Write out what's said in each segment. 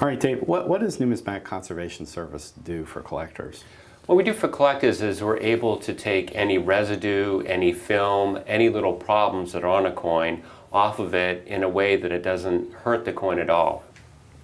All right, Dave, what does Numismatic Conservation Service do for collectors? What we do for collectors is we're able to take any residue, any film, any little problems that are on a coin off of it in a way that it doesn't hurt the coin at all.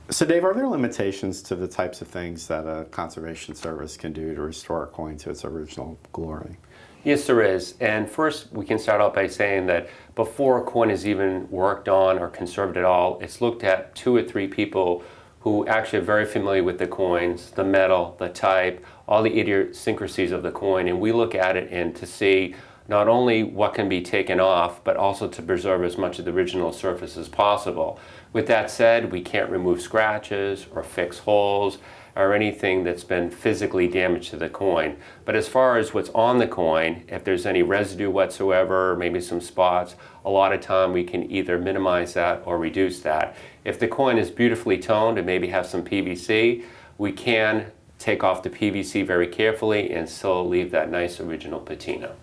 So Dave, are there limitations to the types of things that a conservation service can do to restore a coin to its original glory? Yes, there is. And first, we can start out by saying that before a coin is even worked on or conserved at all, it's looked at 2 or 3 people who actually are very familiar with the coins, the metal, the type, all the idiosyncrasies of the coin, and we look at it and to see not only what can be taken off, but also to preserve as much of the original surface as possible. With that said, we can't remove scratches or fix holes or anything that's been physically damaged to the coin. But as far as what's on the coin, if there's any residue whatsoever, maybe some spots, a lot of time we can either minimize that or reduce that. If the coin is beautifully toned and maybe has some PVC, we can take off the PVC very carefully and still leave that nice original patina.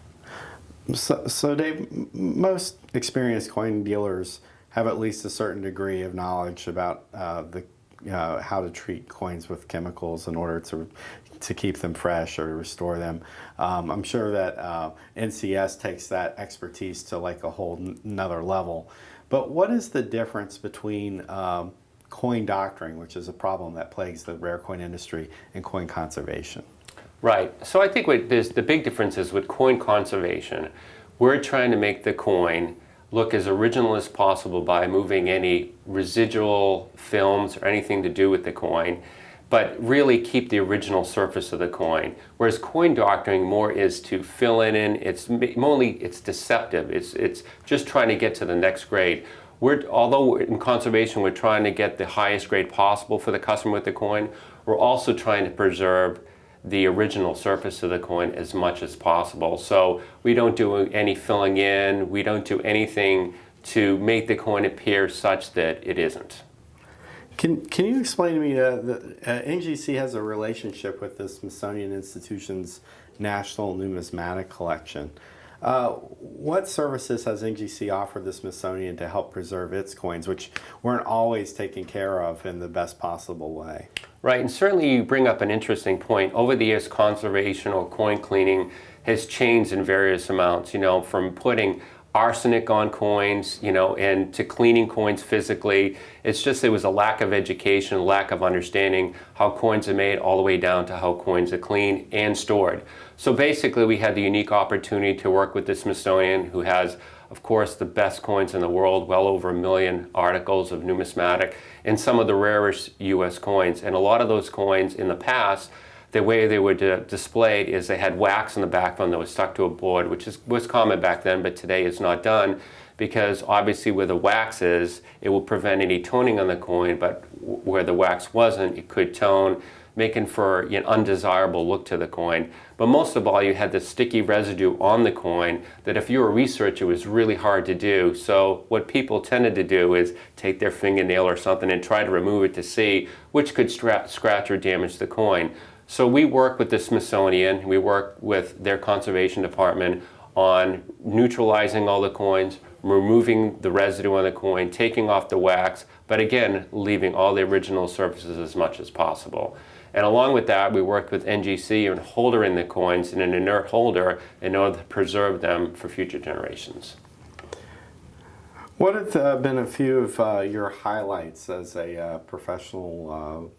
So Dave, most experienced coin dealers have at least a certain degree of knowledge about how to treat coins with chemicals in order to keep them fresh or restore them. I'm sure that NCS takes that expertise to like a whole another level. But what is the difference between coin doctoring, which is a problem that plagues the rare coin industry, and coin conservation? Right. So I think the big difference is with coin conservation, we're trying to make the coin look as original as possible by moving any residual films or anything to do with the coin, but really keep the original surface of the coin. Whereas coin doctoring more is to fill it in. It's deceptive. It's just trying to get to the next grade. Although in conservation we're trying to get the highest grade possible for the customer with the coin, we're also trying to preserve the original surface of the coin as much as possible. So we don't do any filling in, we don't do anything to make the coin appear such that it isn't. Can you explain to me that NGC has a relationship with the Smithsonian Institution's National Numismatic Collection? What services has NGC offered the Smithsonian to help preserve its coins, which weren't always taken care of in the best possible way? Right, and certainly you bring up an interesting point. Over the years, conservation or coin cleaning has changed in various amounts, from putting arsenic on coins, and to cleaning coins physically. It's just there was a lack of education, lack of understanding how coins are made, all the way down to how coins are cleaned and stored. So basically we had the unique opportunity to work with the Smithsonian, who has, of course, the best coins in the world, well over 1 million articles of numismatic, and some of the rarest U.S. coins. And a lot of those coins in the past, the way they were displayed is they had wax in the back of them that was stuck to a board, which was common back then, but today it's not done, because obviously where the wax is, it will prevent any toning on the coin, but where the wax wasn't, it could tone, making for an undesirable look to the coin. But most of all, you had this sticky residue on the coin that if you were a researcher, it was really hard to do. So what people tended to do is take their fingernail or something and try to remove it to see which could scratch or damage the coin. So we work with the Smithsonian, we work with their conservation department on neutralizing all the coins, removing the residue on the coin, taking off the wax, but again, leaving all the original surfaces as much as possible. And along with that, we worked with NGC in holding the coins in an inert holder in order to preserve them for future generations. What have been a few of your highlights as a professional,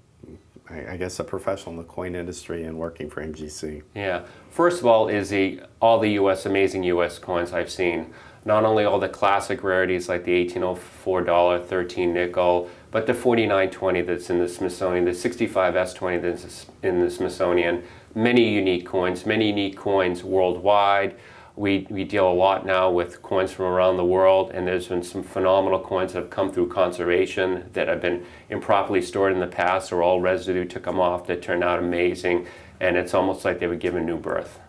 I guess a professional in the coin industry and working for NGC? Yeah, first of all is all the amazing US coins I've seen. Not only all the classic rarities like the $1804 13 nickel, but the 4920 that's in the Smithsonian, the 65S20 that's in the Smithsonian. Many unique coins worldwide. We deal a lot now with coins from around the world, and there's been some phenomenal coins that have come through conservation that have been improperly stored in the past, or all residue took them off, that turned out amazing, and it's almost like they were given new birth.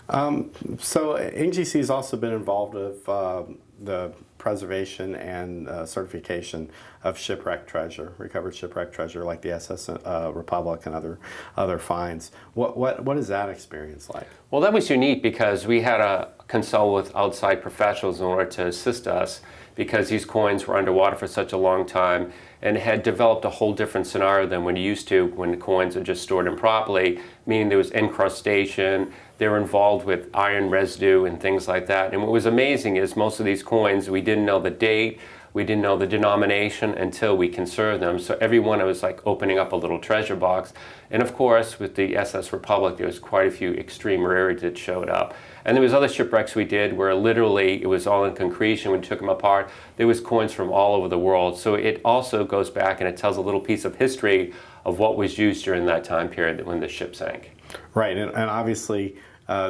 So NGC has also been involved with the preservation and certification of shipwreck treasure, recovered shipwreck treasure, like the SS Republic and other finds. What is that experience like? Well, that was unique because we had to consult with outside professionals in order to assist us, because these coins were underwater for such a long time and had developed a whole different scenario than when you used to when the coins are just stored improperly, meaning there was encrustation, they were involved with iron residue and things like that. And what was amazing is most of these coins, we didn't know the date, we didn't know the denomination until we conserved them. So every one was like opening up a little treasure box. And of course, with the SS Republic, there was quite a few extreme rarities that showed up. And there was other shipwrecks we did where literally it was all in concretion. When we took them apart, there was coins from all over the world. So it also goes back and it tells a little piece of history of what was used during that time period when the ship sank. Right, and obviously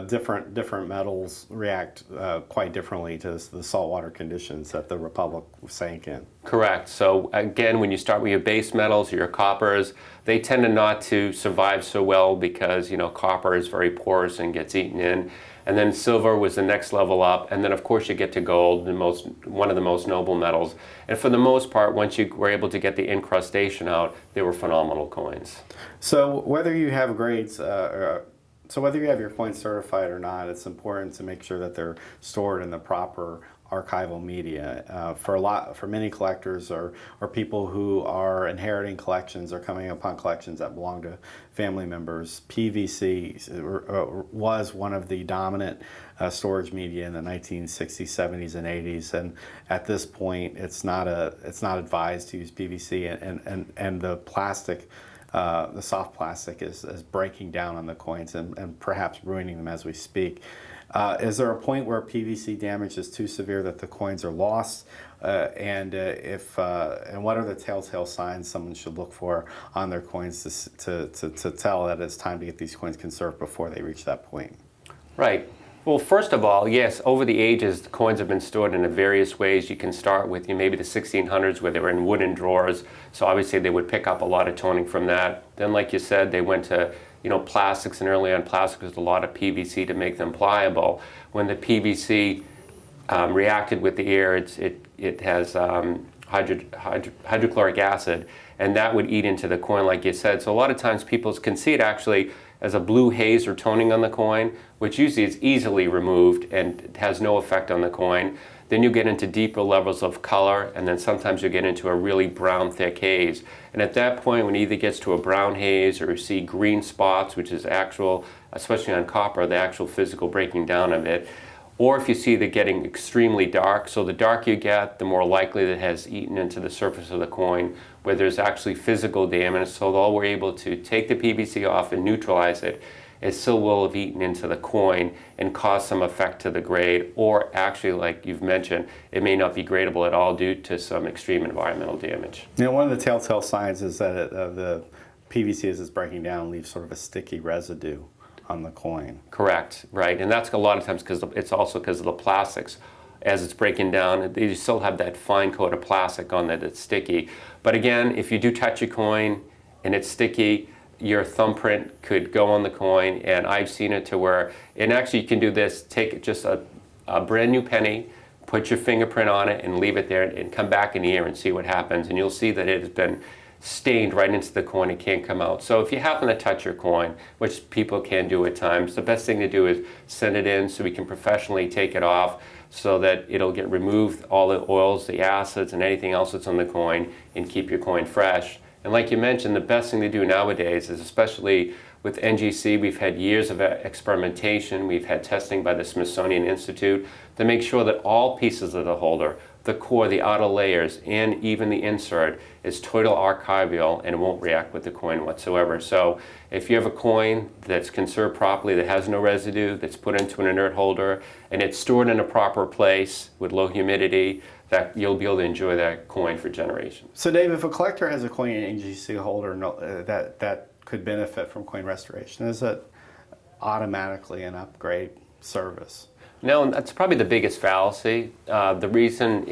different metals react quite differently to the saltwater conditions that the Republic sank in. Correct. So again, when you start with your base metals or your coppers, they tend not to survive so well because, you know, copper is very porous and gets eaten in. And then silver was the next level up, and then of course you get to gold, one of the most noble metals. And for the most part, once you were able to get the incrustation out, they were phenomenal coins. So whether you have grades, whether you have your coins certified or not, it's important to make sure that they're stored in the proper archival media. For many collectors or people who are inheriting collections or coming upon collections that belong to family members, PVC was one of the dominant storage media in the 1960s, 70s, and 80s. And at this point, it's not advised to use PVC, and the plastic. The soft plastic is breaking down on the coins and perhaps ruining them as we speak. Is there a point where PVC damage is too severe that the coins are lost? And what are the telltale signs someone should look for on their coins to tell that it's time to get these coins conserved before they reach that point? Right. Well, first of all, yes, over the ages, the coins have been stored in various ways. You can start with maybe the 1600s where they were in wooden drawers. So obviously they would pick up a lot of toning from that. Then, like you said, they went to plastics, and early on plastic was a lot of PVC to make them pliable. When the PVC reacted with the air, it has hydrochloric acid, and that would eat into the coin, like you said. So a lot of times people can see it actually as a blue haze or toning on the coin, which usually is easily removed and has no effect on the coin. Then you get into deeper levels of color, and then sometimes you get into a really brown, thick haze. And at that point, when it either gets to a brown haze or you see green spots, which is actual, especially on copper, the actual physical breaking down of it, or if you see it getting extremely dark, so the darker you get, the more likely that it has eaten into the surface of the coin, where there's actually physical damage. So although we're able to take the PVC off and neutralize it, it still will have eaten into the coin and caused some effect to the grade, or actually, like you've mentioned, it may not be gradable at all due to some extreme environmental damage. One of the telltale signs is that the PVC, as it's breaking down, leaves sort of a sticky residue on the coin. Correct, right, and that's a lot of times because it's also because of the plastics. As it's breaking down, you still have that fine coat of plastic on that that's sticky. But again, if you do touch a coin and it's sticky, your thumbprint could go on the coin, and I've seen it to where, and actually you can do this, take just a brand new penny, put your fingerprint on it and leave it there and come back in the air and see what happens, and you'll see that it has been stained right into the coin. It can't come out. So if you happen to touch your coin, which people can do at times, the best thing to do is send it in so we can professionally take it off so that it'll get removed, all the oils, the acids, and anything else that's on the coin, and keep your coin fresh. And like you mentioned, the best thing to do nowadays is, especially with NGC, we've had years of experimentation, we've had testing by the Smithsonian Institute to make sure that all pieces of the holder, the core, the outer layers, and even the insert is total archival and won't react with the coin whatsoever. So if you have a coin that's conserved properly, that has no residue, that's put into an inert holder, and it's stored in a proper place with low humidity, that you'll be able to enjoy that coin for generations. So Dave, if a collector has a coin in NGC holder that could benefit from coin restoration, is it automatically an upgrade service? No, that's probably the biggest fallacy. The reason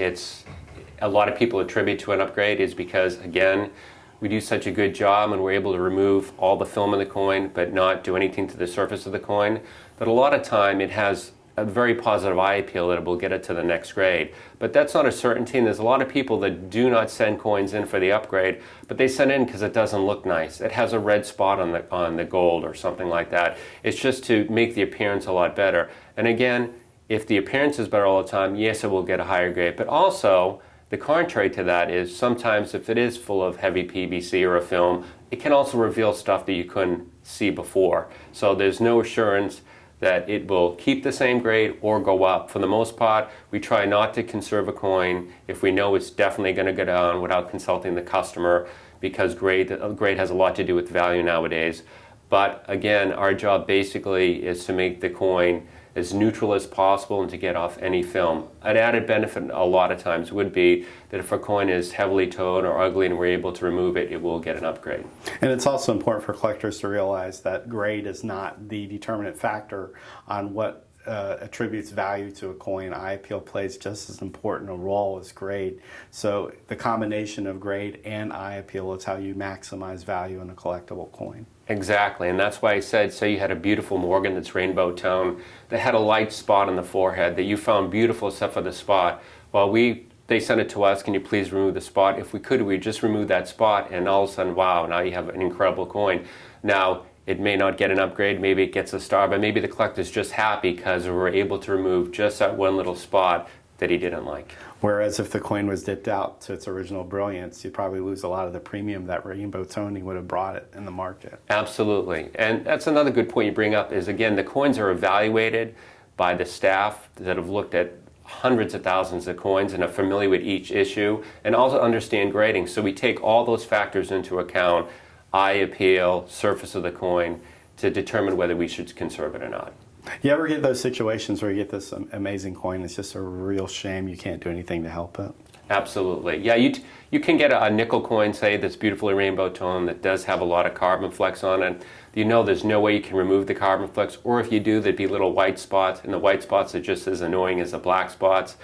a lot of people attribute to an upgrade is because, again, we do such a good job and we're able to remove all the film in the coin but not do anything to the surface of the coin, that a lot of time it has a very positive eye appeal that it will get it to the next grade. But that's not a certainty, and there's a lot of people that do not send coins in for the upgrade, but they send in because it doesn't look nice. It has a red spot on the gold or something like that. It's just to make the appearance a lot better. And again, if the appearance is better all the time, yes, it will get a higher grade. But also, the contrary to that is sometimes if it is full of heavy PVC or a film, it can also reveal stuff that you couldn't see before. So there's no assurance that it will keep the same grade or go up. For the most part, we try not to conserve a coin if we know it's definitely going to go down without consulting the customer, because grade has a lot to do with value nowadays. But again, our job basically is to make the coin as neutral as possible and to get off any film. An added benefit a lot of times would be that if a coin is heavily toned or ugly and we're able to remove it, it will get an upgrade. And it's also important for collectors to realize that grade is not the determinant factor on what attributes value to a coin. Eye appeal plays just as important a role as grade. So the combination of grade and eye appeal is how you maximize value in a collectible coin. Exactly, and that's why I said, say you had a beautiful Morgan that's rainbow tone that had a light spot on the forehead that you found beautiful except for the spot. Well, they sent it to us, can you please remove the spot? If we could, we'd just remove that spot, and all of a sudden, wow, now you have an incredible coin. Now, it may not get an upgrade, maybe it gets a star, but maybe the collector's just happy because we were able to remove just that one little spot that he didn't like. Whereas if the coin was dipped out to its original brilliance, you'd probably lose a lot of the premium that rainbow toning would have brought it in the market. Absolutely. And that's another good point you bring up is, again, the coins are evaluated by the staff that have looked at hundreds of thousands of coins and are familiar with each issue and also understand grading. So we take all those factors into account, eye appeal, surface of the coin, to determine whether we should conserve it or not. You ever get those situations where you get this amazing coin, it's just a real shame you can't do anything to help it? Absolutely. Yeah, you can get a nickel coin, say, that's beautifully rainbow tone that does have a lot of carbon flecks on it. You know there's no way you can remove the carbon flecks, or if you do, there'd be little white spots, and the white spots are just as annoying as the black spots.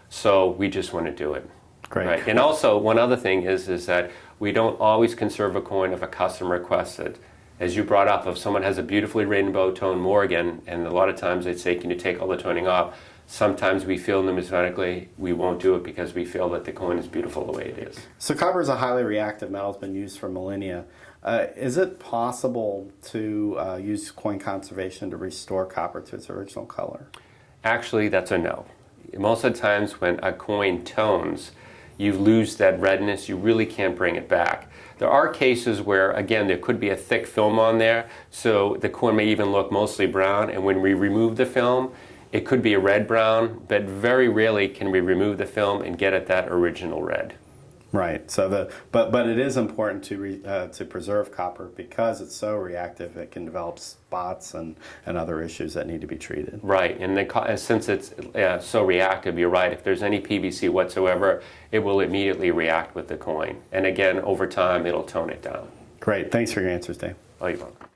So we just want to do it. Great. Right. And also, one other thing is that we don't always conserve a coin if a customer requests it. As you brought up, if someone has a beautifully rainbow tone Morgan, and a lot of times they'd say, can you take all the toning off? Sometimes we feel numismatically we won't do it because we feel that the coin is beautiful the way it is. So copper is a highly reactive metal. It's been used for millennia. Is it possible to use coin conservation to restore copper to its original color? Actually, that's a no. Most of the times when a coin tones, you lose that redness, you really can't bring it back. There are cases where, again, there could be a thick film on there, so the coin may even look mostly brown, and when we remove the film, it could be a red-brown, but very rarely can we remove the film and get at that original red. Right. So but it is important to preserve copper because it's so reactive. It can develop spots and other issues that need to be treated. Right. And since it's so reactive, you're right. If there's any PVC whatsoever, it will immediately react with the coin. And again, over time, it'll tone it down. Great. Thanks for your answers, Dave. Oh, you're welcome.